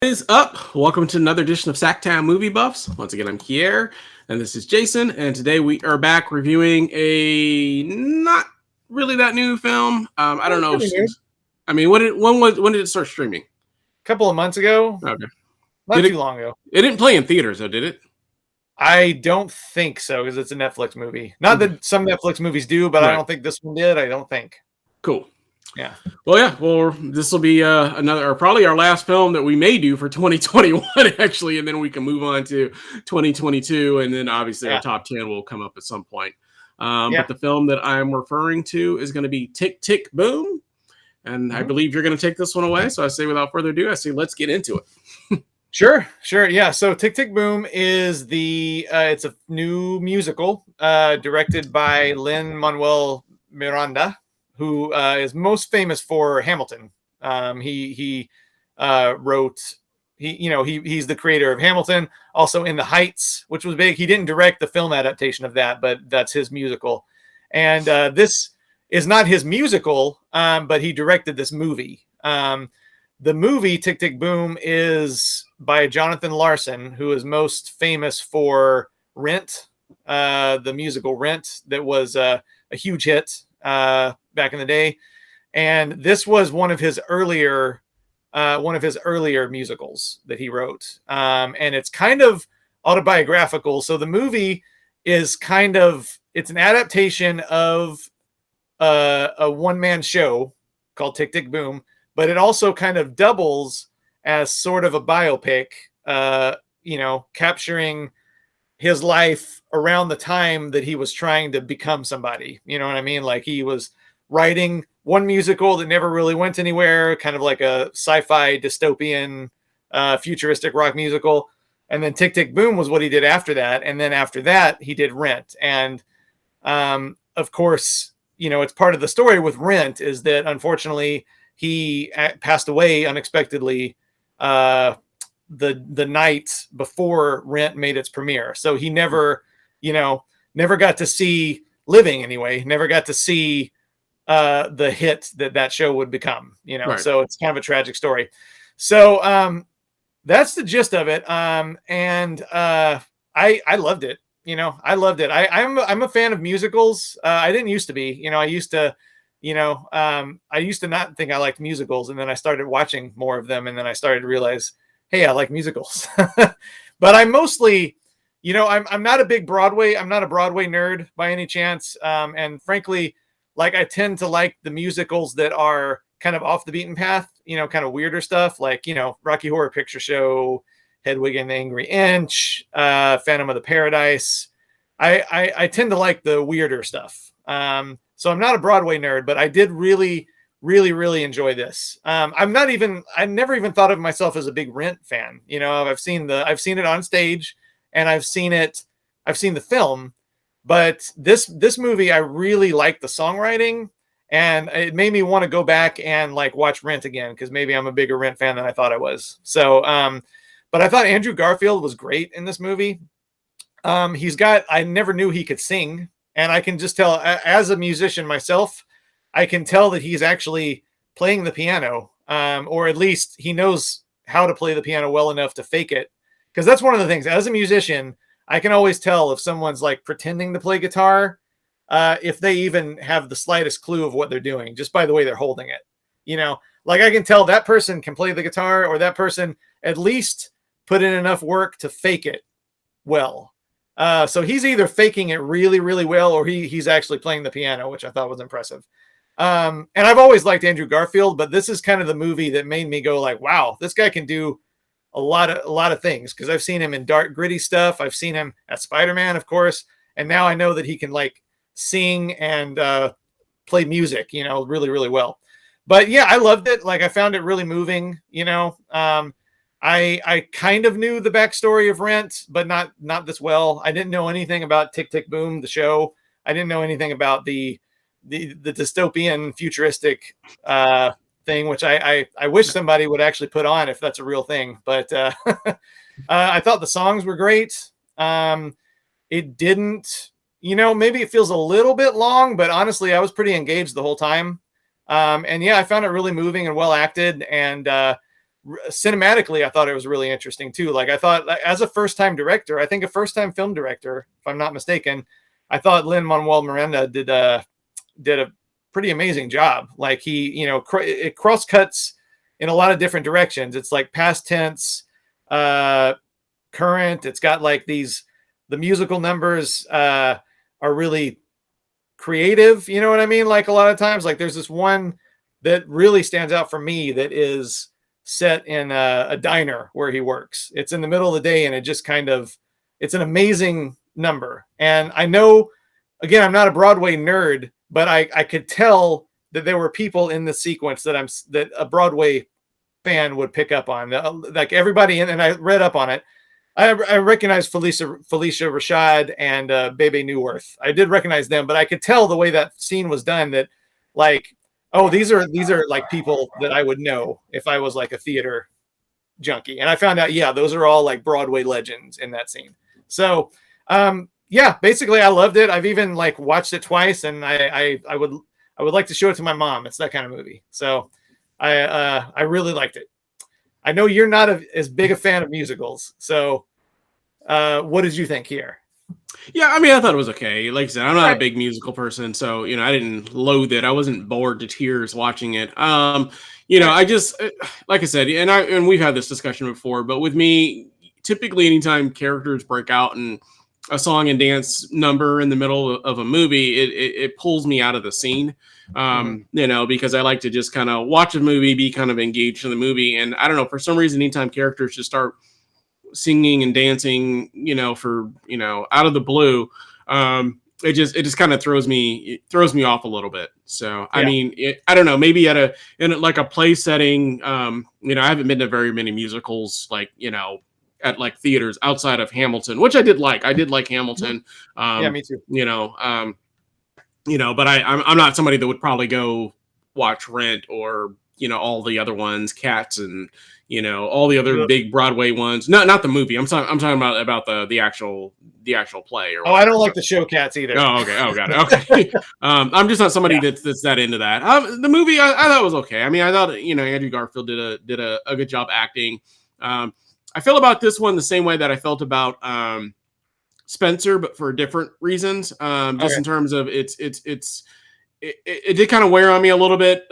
Is up? Welcome to another edition of SacTown Movie Buffs. Once again, I'm Kier, and this is Jason. And today we are back reviewing a not really that new film. I don't know. Pretty new. I mean, when did it start streaming? A couple of months ago, Okay, not did too it? long ago. It didn't play in theaters, though, did it? I don't think so because it's a Netflix movie. Not that some Netflix movies do, but I Right. don't think this one did. I don't think. Cool. Yeah. Well, this will be another, or probably our last film that we may do for 2021, actually, and then we can move on to 2022, and then obviously our top 10 will come up at some point. But the film that I'm referring to is going to be Tick, Tick, Boom, and I believe you're going to take this one away. So I say, without further ado, let's get into it. Sure. Yeah. So Tick, Tick, Boom is it's a new musical directed by Lin-Manuel Miranda, who is most famous for Hamilton. He wrote, he's the creator of Hamilton, also In the Heights, which was big. He didn't direct the film adaptation of that, but that's his musical. And this is not his musical, but he directed this movie. The movie Tick, Tick, Boom is by Jonathan Larson, who is most famous for Rent, the musical Rent, that was a huge hit back in the day. And this was one of his earlier musicals that he wrote. And it's kind of autobiographical. So the movie is it's an adaptation of a one-man show called Tick, Tick, Boom, but it also kind of doubles as sort of a biopic, capturing his life around the time that he was trying to become somebody. You know what I mean? Like, he was writing one musical that never really went anywhere, kind of like a sci-fi dystopian, futuristic rock musical. And then Tick, Tick, Boom was what he did after that. And then after that, he did Rent. And of course, it's part of the story with Rent is that unfortunately he passed away unexpectedly the night before Rent made its premiere. So he never got to see, living anyway, never got to see the hit that show would become, Right. So it's kind of a tragic story. So that's the gist of it. And I loved it. I loved it. I'm a fan of musicals. I didn't used to be, I used to not think I liked musicals, and then I started watching more of them, and then I started to realize, hey, I like musicals. But I'm mostly, I'm not a Broadway nerd by any chance. And frankly, like, I tend to like the musicals that are kind of off the beaten path, kind of weirder stuff, like, Rocky Horror Picture Show, Hedwig and the Angry Inch, Phantom of the Paradise. I tend to like the weirder stuff. So I'm not a Broadway nerd, but I did really, really, really enjoy this. I never even thought of myself as a big Rent fan. I've seen it on stage, and I've seen the film, but this movie, I really liked the songwriting, and it made me want to go back and like watch Rent again, because maybe I'm a bigger Rent fan than I thought I was. So, but I thought Andrew Garfield was great in this movie. I never knew he could sing. And I can just tell, as a musician myself, I can tell that he's actually playing the piano, or at least he knows how to play the piano well enough to fake it. Because that's one of the things. As a musician, I can always tell if someone's like pretending to play guitar, if they even have the slightest clue of what they're doing, just by the way they're holding it. Like, I can tell that person can play the guitar, or that person at least put in enough work to fake it well. So he's either faking it really, really well, or he's actually playing the piano, which I thought was impressive. And I've always liked Andrew Garfield, but this is kind of the movie that made me go like, wow, this guy can do a lot of things. Because I've seen him in dark, gritty stuff. I've seen him at Spider-Man, of course. And now I know that he can like sing and play music, really, really well. But yeah, I loved it. Like, I found it really moving, I kind of knew the backstory of Rent, but not this well. I didn't know anything about Tick, Tick, Boom, the show. I didn't know anything about the dystopian futuristic thing, which I wish somebody would actually put on if that's a real thing. But I thought the songs were great. It didn't, maybe it feels a little bit long, but honestly, I was pretty engaged the whole time. And yeah, I found it really moving and well acted, and cinematically, I thought it was really interesting too. Like I thought, as a first-time director, I think a first-time film director, if I'm not mistaken, I thought Lin-Manuel Miranda did a pretty amazing job. Like he, it cross cuts in a lot of different directions. It's like past tense, current. It's got like the musical numbers are really creative. You know what I mean? Like a lot of times, like there's this one that really stands out for me that is set in a diner where he works. It's in the middle of the day, and it just it's an amazing number. And I know, again, I'm not a Broadway nerd, but I could tell that there were people in the sequence that a Broadway fan would pick up on. Like everybody and I read up on it. I recognized Felicia Rashad and Bebe Neuwirth. I did recognize them, but I could tell the way that scene was done that, like, oh, these are like people that I would know if I was like a theater junkie. And I found out, yeah, those are all like Broadway legends in that scene. So, yeah, basically I loved it. I've even like watched it twice, and I would like to show it to my mom. It's that kind of movie. So I really liked it. I know you're not as big a fan of musicals. So what did you think here? Yeah, I mean, I thought it was okay. Like I said, I'm not a big musical person, so I didn't loathe it. I wasn't bored to tears watching it. I just like I said, and we've had this discussion before, but with me, typically anytime characters break out in a song and dance number in the middle of a movie, it pulls me out of the scene. Because I like to just kind of watch a movie, be kind of engaged in the movie, and I don't know, for some reason, anytime characters just start singing and dancing, for out of the blue, it just kind of throws me off a little bit. So I mean, I don't know, maybe in like a play setting, I haven't been to very many musicals, like at like theaters outside of Hamilton, which I did like Hamilton. Yeah, me too. But I'm not somebody that would probably go watch Rent or all the other ones, Cats, and all the other big Broadway ones. Not the movie. I'm talking about the actual play. Or I don't like the show Cats either. Oh, okay. Oh, got it. Okay. I'm just not somebody that's that into that. The movie I thought was okay. I mean, I thought Andrew Garfield did a good job acting. I feel about this one the same way that I felt about Spencer, but for different reasons. Just in terms of it did kind of wear on me a little bit.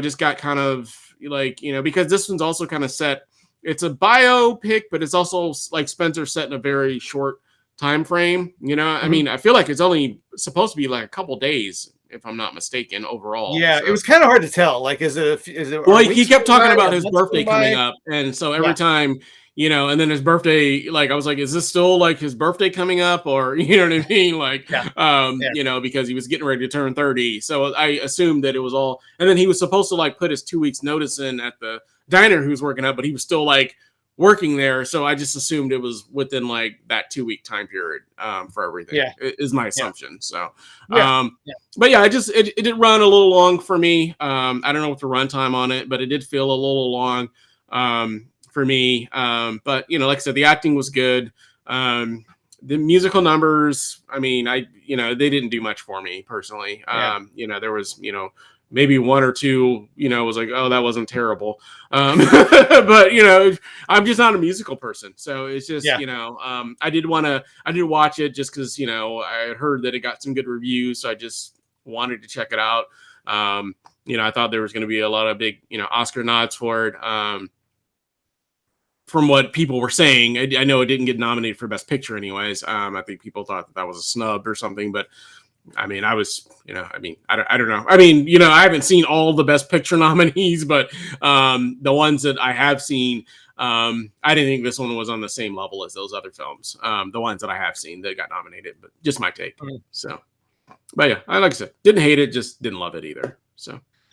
Just got kind of like, because this one's also kind of set. It's a biopic, but it's also like Spencer set in a very short time frame. I mean, I feel like it's only supposed to be like a couple days, if I'm not mistaken, overall. Yeah, so. It was kind of hard to tell. Like, is it? Well, he kept talking about his birthday coming up, and so every time. And then his birthday, like, I was like, is this still like his birthday coming up? Or, you know what I mean? Like, because he was getting ready to turn 30. So I assumed that it was all, and then he was supposed to like put his 2 weeks notice in at the diner he was working at, but he was still like working there. So I just assumed it was within like that 2 week time period for everything is my assumption. So, but yeah, it did run a little long for me. I don't know what the runtime on it, but it did feel a little long. For me, but like I said, the acting was good. The musical numbers, I mean, they didn't do much for me personally. There was, maybe one or two, was like, oh, that wasn't terrible. But I'm just not a musical person, so it's just, I did watch it just because I had heard that it got some good reviews, so I just wanted to check it out. I thought there was going to be a lot of big, Oscar nods for it. From what people were saying, I know it didn't get nominated for Best Picture anyways. I think people thought that was a snub or something, but I mean, I don't know. I mean, I haven't seen all the Best Picture nominees, but the ones that I have seen, I didn't think this one was on the same level as those other films. The ones that I have seen that got nominated, but just my take. So, but yeah, like I said, didn't hate it, just didn't love it either.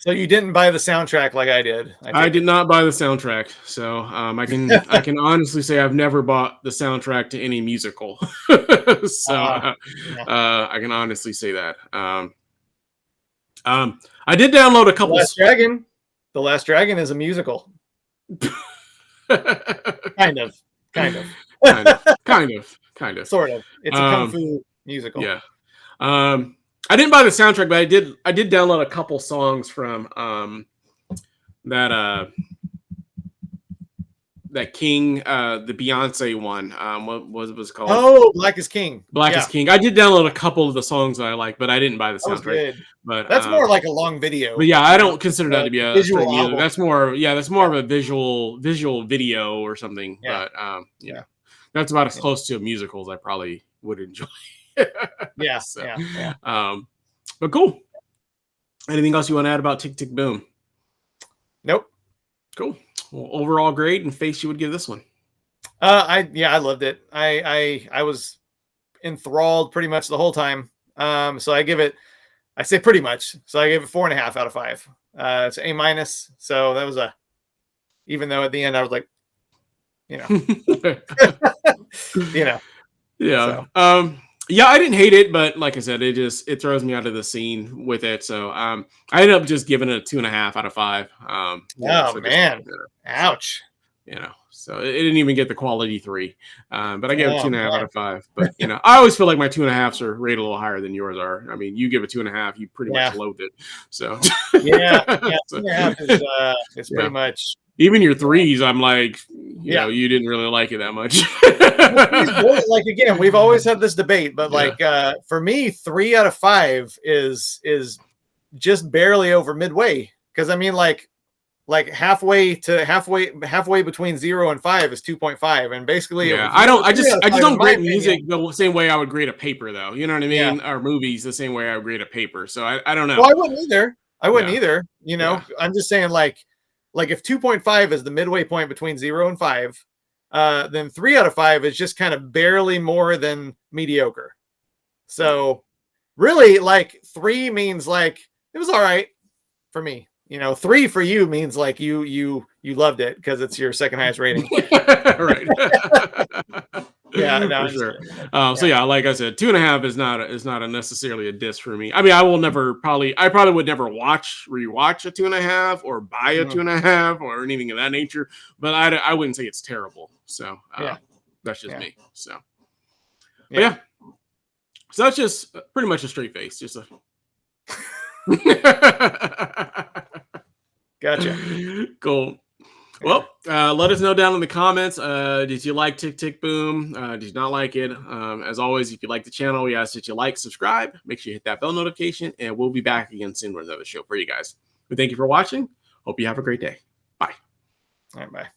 So you didn't buy the soundtrack like I did. I did not buy the soundtrack. So I can honestly say I've never bought the soundtrack to any musical. I can honestly say that. I did download a couple. The Last Dragon is a musical. Kind of. Sort of. It's a kung fu musical. Yeah. I didn't buy the soundtrack, but I did download a couple songs from that that King, the Beyonce one. What was it called? Oh, Black is King. Black is King. I did download a couple of the songs that I like, but I didn't buy the That was soundtrack. good. But that's more like a long video. But yeah, I don't consider that to be a visual straight music. album. That's more, that's more of a visual video or something. Yeah. But you know, that's about as close to a musical as I probably would enjoy. Yeah. So, yeah. But cool. Anything else you want to add about Tick Tick Boom? Nope. Cool. Well, overall grade and face you would give this one. I loved it. I was enthralled pretty much the whole time. So I say pretty much. So I gave it 4.5 out of 5. It's A-. So that was even though at the end I was like, you know, Yeah. So. Yeah, I didn't hate it, but like I said, it throws me out of the scene with it. So I ended up just giving it a 2.5 out of 5. Oh man. Ouch. So it didn't even get the quality 3. But I gave it 2.5 out of 5. But I always feel like my 2.5s are rated a little higher than yours are. I mean, you give it 2.5, you pretty much loathe it. So yeah, 2.5 is pretty much. Even your 3s, I'm like, you know, you didn't really like it that much. Like again, we've always had this debate, but like for me, 3 out of 5 is just barely over midway. Because I mean, like halfway between 0 and 5 is 2.5, and basically, I just don't grade music the same way I would grade a paper, though. You know what I mean? Or movies the same way I would grade a paper. So I don't know. Well, I wouldn't either. You know, I'm just saying like if 2.5 is the midway point between 0 and 5, then 3 out of 5 is just kind of barely more than mediocre. So really, like 3 means like it was all right for me. 3 for you means like you loved it because it's your second highest rating. Right. No, for sure. So yeah, like I said, 2.5 is not necessarily a diss for me. I mean, I probably would never rewatch a 2.5 or buy a 2.5 or anything of that nature. But I wouldn't say it's terrible. So that's just me. So yeah. So that's just pretty much a straight face. Just a. Gotcha. Cool. Well, let us know down in the comments. Did you like Tick Tick Boom? Did you not like it? As always, if you like the channel, we ask that you like, subscribe, make sure you hit that bell notification, and we'll be back again soon with another show for you guys. But thank you for watching. Hope you have a great day. Bye. All right, bye.